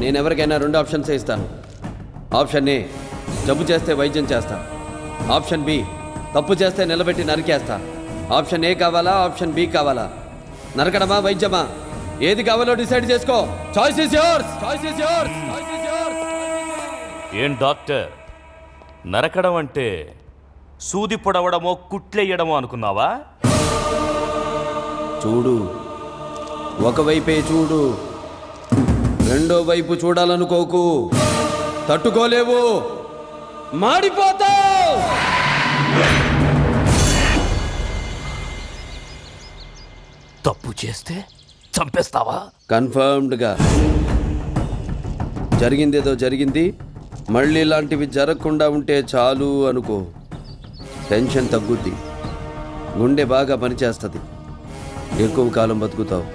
నేను ఎవరికైనా 2 ఆప్షన్స్ ఇస్తాను. ఆప్షన్ ఏ, జబ్బు చేస్తే వైద్యం చేస్తా. ఆప్షన్ బి, తప్పు చేస్తే నిలబెట్టి నరికేస్తా. ఆప్షన్ ఏ కావాలా, ఆప్షన్ బి కావాలా? నరకడమా, వైద్యమా? ఏది కావాలో డిసైడ్ చేసుకో. Choice is yours. Choice is yours. Choice is yours. ఏం డాక్టర్, నరకడం అంటే సూది పొడవడమో కుట్లెయ్యడమో అనుకున్నావా? చూడు, ఒకవైపే చూడు, రెండో వైపు చూడాలనుకోకు. తట్టుకోలేవు, మాడిపోతావు. తప్పు చేస్తే చంపేస్తావా? కన్ఫర్మ్డ్గా. జరిగిందేదో జరిగింది, మళ్ళీ ఇలాంటివి జరగకుండా ఉంటే చాలు అనుకో. టెన్షన్ తగ్గుద్ది, గుండె బాగా పనిచేస్తుంది, ఎక్కువ కాలం బతుకుతావు.